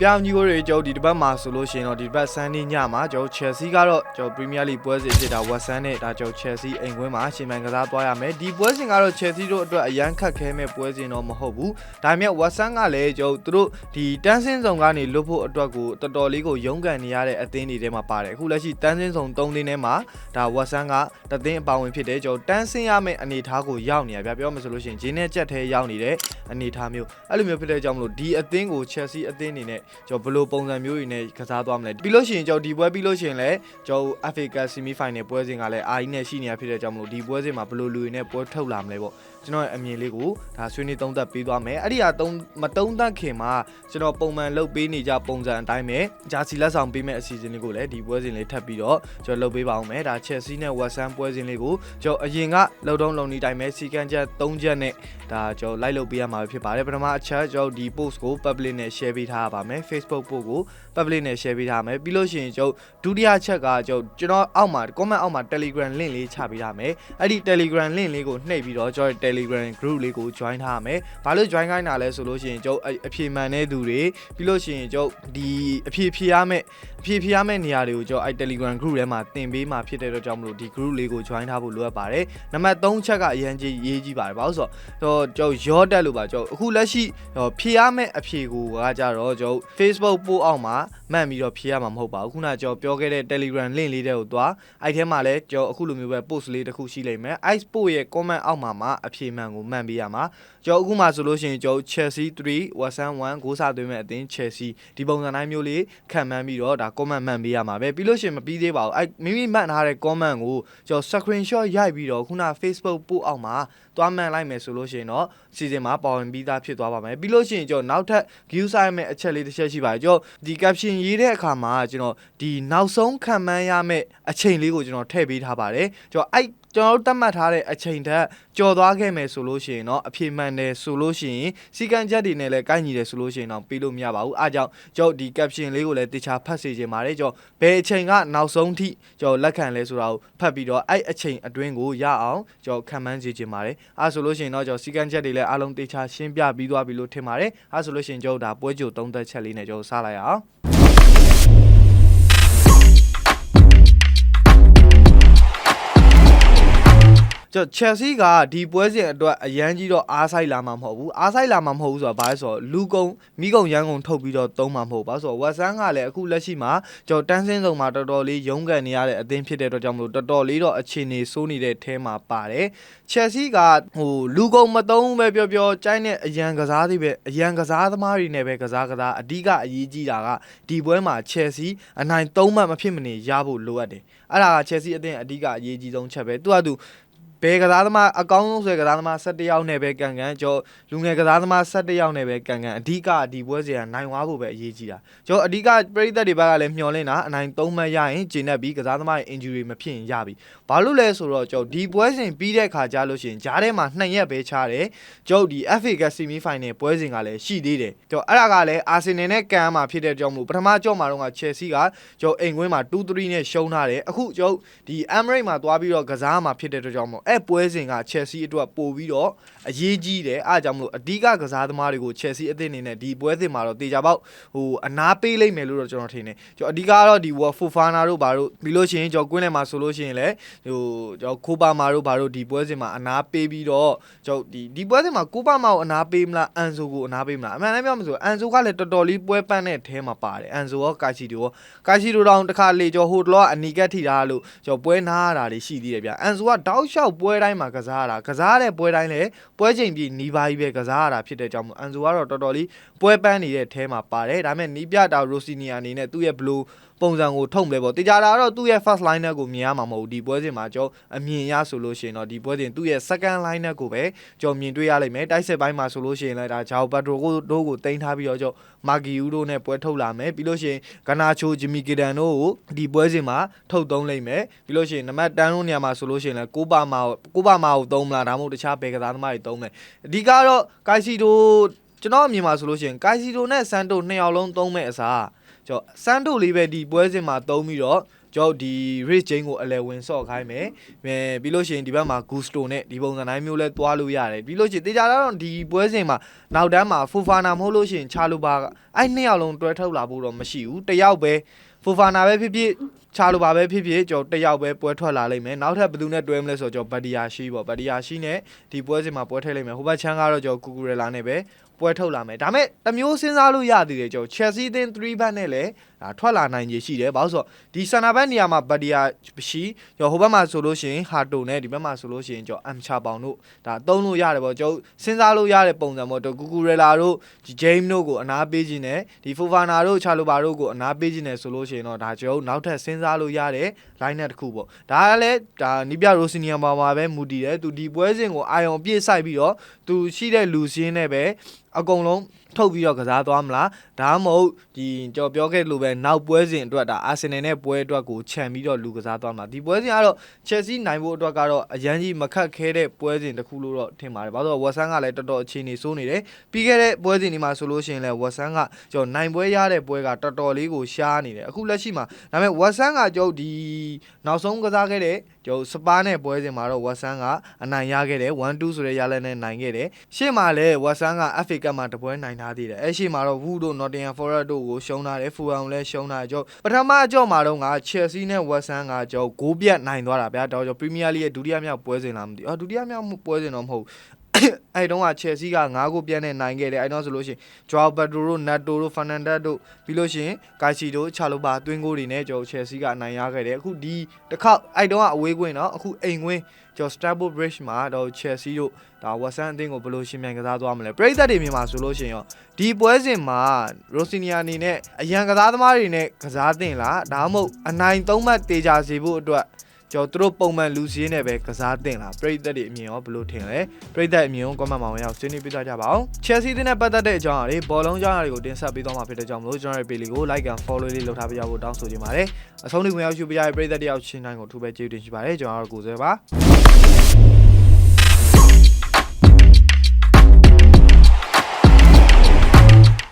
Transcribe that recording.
ပြောင်းကြီးကိုတွေဒီတစ်ပတ်မှာဆိုလို့ရှိရင်တော့ဒီတစ်ပတ်ဆန်နေညမှာChelsea ကတော့Premier League ပွဲစဉ်ဖြစ်တာ West Ham နဲ့ဒါChelsea အိမ်ကွင်းမှာရှင်ပိုင်းကစားသွားရမယ်ဒီပွဲစဉ်ကတော့ Chelsea တို့အတွက်အရန်ခက်ခဲမဲ့ပွဲစဉ်တော့မဟုတ်ဘူးဒါပေမဲ့ West Ham ကလည်းသူတို့ဒီတန်းစင်းဆောင်ကနေလွတ်ဖို့အတွက်ကိုတော်တော်လေးကိုရုန်းကန်နေရတဲ့အသင်းတွေထဲမှာပါတယ်အခုလက်ရှိတန်းစင်းဆောင်3သင်းထဲမှာဒါ West Ham ကတသင်းအပါဝင်ဖြစ်တယ်တန်းစင်းရမယ့်အနေအထားကိုရောက်နေရပြောမှဆိုလို့ရှိရင်ဂျင်းနဲ့ကြက်ထဲရောက်နေတဲ့အနေအထားမျိုးအဲ့လိုမျိုးဖြစ်တဲ့ကြောင့်မလို့ဒီအသင်းကို Chelsea အသင်းအနေနဲ့ဘယ်လိုပုံစံမျိုးတွေနဲ့ကစားသွားမလဲပြီးလို့ရှိရင်ဒီပွဲပြီးလို့ရှိရင်လည်းFA Cup Semi Final ပွဲစဉ်ကလည်းအာရီနဲ့ရှိနေရဖြစ်တဲ့ကြောင့်မလို့ဒီပွဲစဉ်မှာဘယ်လိုလူတွေနဲ့ပွဲထုတ်လာမလဲပေါ့ကျွန်တော်ရဲ့အမြင်လေးကိုဒါဆွေးနွေးသုံးသပ်ပေးသွားမယ်အဲ့ဒီဟာမသုံးသပ်ခင်မှာကျွန်တော်ပုံမှန်လုပ်ပေးနေကြပုံစံအတိုင်းပဲဂျာစီလက်ဆောင်ပေးမဲ့အစီအစဉ်လေးကိုလည်းဒီပွဲစဉ်လေးထပ်ပြီးတော့လုပ်ပေးပါအောင်မယ်ဒါ Chelsea နဲ့ West Ham ပွဲစဉ်လေးကိုအရင်ကလုံတုံးလုံနေတိုင်းပဲစီကံချက်3ချက်နဲ့ဒါလိုက်လုပ်ပေးရမှာဖြစ်ပါတယ်ပထမအချက်ဒီ post ကို public နဲ့ share ပေးထားရပါမယ် Facebook post ကို public နဲ့ share ပေးထားမယ်ပြီးလို့ရှိရင်ဒုတိယချက်ကကျွန်တော်အောက်မှာ comment အောက်မှာ Telegram link လေးချပေးထားမယ်အဲ့ဒီ Telegram link လေးကိုနှိပ်ပြီးတော့Telegram group လေးကို join ထားရမယ်ဘာလို့ join ခိုင်းတာလဲဆိုလို့ရှိရင်အဖြေမှန်တဲ့သူတွေပြီးလို့ရှိရင်ဒီအဖြေဖြေရမယ့်နေရာတွေကိုအဲ့ Telegram group ထဲမှာသင်ပေးမှာဖြစ်တဲ့အတွက်ကြောင့်မလို့ဒီ group လေးကို join ထားဖို့လိုအပ်ပါတယ်နံပါတ်3ချက်ကအရင်ကြီးရေးကြီးပါတယ်ဘာလို့ဆိုတော့ရောတက်လို့ပါအခုလက်ရှိဖြေရမယ့်အဖြေကိုကFacebook post အောက်မှာမှတ်ပြီးတော့ဖြေရမှာမဟုတ်ပါဘူးခုနပြောခဲ့တဲ့ Telegram link လေးတွေကိုသွားအဲ့ထဲမှာလည်းအခုလိုမျိုးပဲ post လေးတစ်ခုရှိလိမ့်မယ်အဲ့ post ရဲ့ comment အောက်မှာအဖြေမှန်ကိုမှန်ပေးရမှာအခုမှဆိုလို့ရှိရင်Chelsea 3 West Ham 1ဂိုးစာသွင်းမဲ့အသင်း Chelsea ဒီပုံစံတိုင်းမျိုးလေးခံမှန်းပြီးတော့ဒါ comment မှန်ပေးရမှာပဲပြီးလို့ရှိရင်မပြီးသေးပါဘူးအဲ့မိမိမှတ်ထားတဲ့ comment ကိုscreenshot ရိုက်ပြီးတော့ခုန Facebook post အောက်မှာသွားမှန်လိုက်မယ်ဆိုလို့ရှိရင်တော့စီစဉ်မှာပါဝင်ပြီးသားဖြစ်သွားပါမယ်ပြီးလို့ရှိရင်နောက်ထပ် view site မဲ့အချက်လေးတစ်ချက်ရှိပါတယ်ဒီ caption ရေးတဲ့အခါမှာဒီနောက်ဆုံးခံမှန်းရမယ့်အချိန်လေးကိုထည့်ပေးထားပါတယ်အဲ့ကျွန်တော်တို့သတ်မှတ်ထားတဲ့အချိန်ထက်ကြော်သွားခဲ့မယ်ဆိုလို့ရှိရင်တော့အဖြေမှန်တယ်ဆိုလို့ရှိရင်စီကံချက်တွေနဲ့လည်းကိုက်ညီတယ်ဆိုလို့ရှိရင်တော့ပေးလို့မရပါဘူးအားကြောင့်ဒီ caption လေးကိုလည်းတေချာဖတ်စေချင်ပါတယ်ဘယ်အချိန်ကနောက်ဆုံးထိလက်ခံလဲဆိုတာကိုဖတ်ပြီးတော့အဲ့အချိန်အတွင်းကိုရအောင်ခံမှန်းစေချင်ပါတယ်အားဆိုလို့ရှိရင်တော့စီကံချက်တွေလည်းအားလုံးတေချာရှင်းပြပြီးသွားပြီလို့ထင်ပါတယ်အားဆိုလို့ရှိရင်ဒါပွဲကြိုသုံးသက်ချက်လေးနဲ့စလိုက်အောင်Chelsea ကဒီပွဲစဉ်အတွက်အရန်ကြီးတော့အားဆိုင်လာမှာမဟုတ်ဘူးဆိုတာဘာလဲဆိုတော့လူကုန်မိကုန်ရန်ကုန်ထုတ်ပြီးတော့သုံးမှာမဟုတ်ပါဆိုတော့ West Ham ကလည်းအခုလက်ရှိမှာတန်းစင်းစုံမှာတော်တော်လေးရုန်းကန်နေရတဲ့အသင်းဖြစ်တဲ့အတွက်ကြောင့်မလို့တော်တော်လေးတော့အခြေအနေစိုးနေတဲ့ထဲမှာပါတယ် Chelsea ကလူကုန်မသုံးပဲပြောကြိုင်းတဲ့အရန်ကစားတွေပဲအရန်ကစားသမားတွေနဲ့ပဲကစားအဓိကအရေးကြီးတာကဒီပွဲမှာ Chelsea အနိုင်3မှတ်မဖြစ်မနေရဖို့လိုအပ်တယ်အဲ့ဒါက Chelsea အသင်းအဓိကအရေးကြီးဆုံးချက်ပဲသူဘယ်ကစားသမားအကောင်းဆုံးဆွဲကစားသမား17ယောက်နဲ့ပဲကန်လူငယ်ကစားသမား17ယောက်နဲ့ပဲကန်အဓိကဒီပွဲစဉ်ကနိုင်သွားဖို့ပဲအရေးကြီးတာအဓိကပရိသတ်တွေဘက်ကလည်းမျှော်လင့်တာအနိုင်3မှတ်ရရင်ဂျင်းနဲ့ပြီးကစားသမားရဲ့ injury မဖြစ်ရင်ရပြီဘာလို့လဲဆိုတော့ဒီပွဲစဉ်ပြီးတဲ့ခါကျလို့ရှိရင်ဂျားထဲမှာ2ရက်ပဲချတယ်ဒီ FA Cup Semi Final ပွဲစဉ်ကလည်းရှိသေးတယ်အဲ့ဒါကလည်းအာဆင်နယ်နဲ့ကန်မှာဖြစ်တဲ့ကြောင့်မို့ပထမကြော့မှာတော့Chelsea ကအိမ်ကွင်းမှာ 2-3 နဲ့ရှုံးထားတယ်အခုဒီ Emirates မှာသွားပြီးတော့ကစားမှာဖြစ်တဲ့အတွက်ကြောင့်မို့အဲ့ပွဲစဉ်က Chelsea အတွက်ပို့ပြီးတော့အရေးကြီးတယ်အားကြောင့်မလို့အဓိကကစားသမားတွေကို Chelsea အသင်းအနေနဲ့ဒီပွဲစဉ်မှာတော့တေချာပေါက်အနားပေးလိမ့်မယ်လို့တော့ကျွန်တော်ထင်တယ်အဓိကတော့ဒီ Fofana တို့ဘာတို့ပြီးလို့ရှိရင်ကွင်းထဲမှာဆိုလို့ရှိရင်လည်းခိုးပါမာတို့ဘာတို့ဒီပွဲစဉ်မှာအနားပေးပြီးတော့ဒီပွဲစဉ်မှာကိုပါမာကိုအနားပေးမလားအန်ဆိုကိုအနားပေးမလားအမှန်တမ်းပြောမှဆိုအန်ဆိုကလည်းတော်တော်လေးပွဲပန်းတဲ့အထဲမှာပါတယ်အန်ဆိုရောကာချီတိုတောင်တစ်ခါလေဟိုတလောကအနီကက်ထိထားလို့ပွဲနားရတာတွေရှိသေးတယ်ဗျအန်ဆိုကတောက်လျှောက်ပွဲတိုင်းမှာကစားတဲ့ပွဲတိုင်းလည်းပွဲချိန်ပြီးနီးပါးကြီးပဲကစားရတာဖြစ်တဲ့ကြောင့်အန်ဆိုကတော့တော်တော်လေးပွဲပန်းနေတဲ့ထဲမှာပါတယ်ဒါပေမဲ့နီးပြတာရိုစီနီယာအနေနဲ့သူ့ရဲ့ဘလူးပုံစံကိုထုတ်မလဲပေါ့တေချာတာတော့သူ့ရဲ့ first liner ကိုမြင်ရမှာမဟုတ်ဘူးဒီပွဲစဉ်မှာအမြင်ရဆိုလို့ရှိရင်တော့ဒီပွဲစဉ်သူ့ရဲ့ second liner ကိုပဲမြင်တွေ့ရလိမ့်မယ်တိုက်စစ်ပိုင်းမှာဆိုလို့ရှိရင်လည်းဒါဂျာဘတ်ဒရိုတို့ကိုတင်ထားပြီးတော့မာဂီယူတို့နဲ့ပွဲထုတ်လာမယ်ပြီးလို့ရှိရင်ဂနာချိုဂျီမီကီဒန်တို့ကိုဒီပွဲစဉ်မှာထုတ်သုံးလိမ့်မယ်ပြီးလို့ရှိရင်နံပါတ်10တို့နေရာမှာဆိုလို့ရှိရင်လည်းကိုပါမာကိုသုံးမလားဒါမှမဟုတ်တခြားဘယ်ကစားသမားတွေသုံးမယ်အဓိကတော့ကိုက်စီတိုကျွန်တော်အမြင်မှာဆိုလို့ရှိရင်ကိုက်စီတိုနဲ့ဆန်တို2ယောက်လုံးသုံးမဲ့အစားစန်းတိုလေးပဲဒီပွဲစဉ်မှာသုံးပြီးတော့ ကျော်ဒီ Rich Jane ကိုအလဲဝင်ဆော့ခိုင်းမယ်ပြီးလို့ရှိရင်ဒီဘက်မှာ Gusto နဲ့ဒီပုံစံတိုင်းမျိုးလဲသွားလို့ရတယ်ပြီးလို့ရှိရင်တေချာတော့ဒီပွဲစဉ်မှာနောက်တန်းမှာ Fofana မဟုတ်လို့ရှိရင်ချာလိုပါအဲ့2ယောက်လုံးတွဲထုတ်လာဖို့တော့မရှိဘူးတယောက်ပဲ Fofana ပဲဖြစ်ဖြစ်ချာလိုပါပဲဖြစ်ဖြစ်ကျော်တယောက်ပဲပွဲထွက်လာလိမ့်မယ်နောက်ထပ်ဘယ်သူနဲ့တွဲမလဲဆိုတော့ကျော်ဘတ်ဒီယာရှိပေါ့ဘတ်ဒီယာရှိနဲ့ဒီပွဲစဉ်မှာပွဲထည့်လိမ့်မယ်ဟိုဘက်ချမ်းကတော့ကျော်ကူကူရလာနဲ့ပဲပွဲထုတ်လာမယ်ဒါမဲ့တမျိုးစဉ်းစားလို့ရသေးတယ်ကျော် Chelsea အသင်း3 back နဲ့လည်းဒါထွက်လာနိုင်ခြေရှိတယ်ဘာလို့ဆိုတော့ဒီစန္ဒဘက်နေရာမှာဘတ်ဒီယာရှိကျော်ဟိုဘက်မှာဆိုလို့ရှိရင်ဟာတိုနဲ့ဒီဘက်မှာဆိုလို့ရှိရင်ကျော်အမ်ချာပေါင်တို့ဒါသုံးလို့ရတယ်ပေါ့ကျော်စဉ်းစားလို့ရတဲ့ပုံစံပေါ့ကူကူရလာတို့ဂျိမ်းတို့ကိုအနာပေးခြင်းနဲ့ဒီဖိုဖာနာတို့ချာလိုပါတို့ကိုအနာပေးခြင်းနဲ့ဆိုလို့ရှိရင်တော့ဒါကျော်နောက်ထပ်စဉ်းစားလို့ရတဲ့ line တစ်ခုပေါ့ဒါကလည်းဒါနီးပြရိုစီနီယံပါမှာပဲမူတည်တယ်သူဒီပွဲစဉ်ကိုအာယုံပြည့်ဆိုင်ပြီးတော့သူရှိတဲ့လူစင်းနဲ့ပဲအကုန်လုံးထုတ်ပြီးတော့ကစားသွားမလားဒါမှမဟုတ်ဒီကြော်ပြောခဲ့လို့ပဲနောက်ပွဲစဉ်အတွက်ဒါအာဆင်နယ်နဲ့ပွဲအတွက်ကိုခြံပြီးတော့လူကစားသွားမလားဒီပွဲစဉ်ကတော့ Chelsea နိုင်ဖို့အတွက်ကတော့အရန်ကြီးမခက်ခဲတဲ့ပွဲစဉ်တစ်ခုလို့တော့ထင်ပါတယ်ဘာလို့ဝက်ဆန်ကလည်းတော်တော်အခြေအနေစိုးနေတယ်ပြီးခဲ့တဲ့ပွဲစဉ်ဒီမှာဆိုလို့ရှိရင်လည်းဝက်ဆန်ကကြော်နိုင်ပွဲရတဲ့ပွဲကတော်တော်လေးကိုရှားနေတယ်အခုလက်ရှိမှာဒါပေမဲ့ဝက်ဆန်ကကြော်ဒီနောက်ဆုံးကစားခဲ့တဲ့ကျော်စပါးနဲ့ပွဲစဉ်မှာတော့ဝက်ဆန်ကအနိုင်ရခဲ့တယ်1-2ဆိုတဲ့ရလဒ်နဲ့နိုင်ခဲ့တယ်ရှေ့မှာလည်းဝက်ဆန်က FA Cup မှာတပွဲနိုင်ထားသေးတယ်အဲ့ရှေ့မှာတော့ Wood တို့ Nottingham Forest တို့ကိုရှုံးထားတယ် Fulham လည်းရှုံးထားတယ်ကျော်ပထမအကြော့မှာတော့က Chelsea နဲ့ West Ham ကကျော်ဂိုးပြတ်နိုင်သွားတာဗျာတော့ကျော် Premier League ရဲ့ဒုတိယမြောက်ပွဲစဉ်လားမသိဘူးဒုတိယမြောက်ပွဲစဉ်တော့မဟုတ်အဲ့တုန်းက Chelsea က9ကိုပြန်နေနိုင်ခဲ့တယ်အဲ့တော့ဆိုလို့ရှိရင် Joao Pedro တို့ Neto တို့ Fernandes တို့ပြီးလို့ရှိရင် Kaiser တို့ Chalobah သွင်းဂိုးတွေနဲ့ကျော် Chelsea ကအနိုင်ရခဲ့တယ်အခုဒီတစ်ခေါက်အဲ့တုန်းကအဝေးကွင်းเนาะအခုအိမ်ကွင်းကျော် Stamford Bridge မှာတော့ Chelsea တို့ဒါ West Ham အသင်းကိုဘယ်လိုရှင်မြန်ကစားသွားမလဲပရိသတ်တွေမြန်မာဆိုလို့ရှိရင်ရောဒီပွဲစဉ်မှာ Rosinia အနေနဲ့အရန်ကစားသမားတွေနဲ့ကစားသင့်လားဒါမှမဟုတ်အနိုင်3မှတ်တေချာစေဖို့အတွက်ကျော်သူတို့ပုံမှန်လူစည်းနဲ့ပဲကစားသင့်လားပရိသတ်တွေအမြင်ရောဘယ်လိုထင်လဲပရိသတ်အမြင်ကို comment မှာဝင်ရောက်ဆွေးနွေးပြသကြပါအောင် Chelsea နဲ့ပတ်သက်တဲ့အကြောင်းအရာတွေဘောလုံးကြောင်းအရာတွေကိုတင်ဆက်ပေးသွားမှာဖြစ်တဲ့ကြောင့်မလို့ကျွန်တော်ရဲ့ page လေးကို like and follow လေးလုပ်ထားပေးကြဖို့တောင်းဆိုချင်ပါတယ်အဆုံးထိဝင်ရောက်ရှုပေးကြတဲ့ပရိသတ်တယောက်ချင်းတိုင်းကိုထူးပဲကျေးဇူးတင်ရှိပါတယ်ကျွန်တော်တို့ကိုယ်စားပါ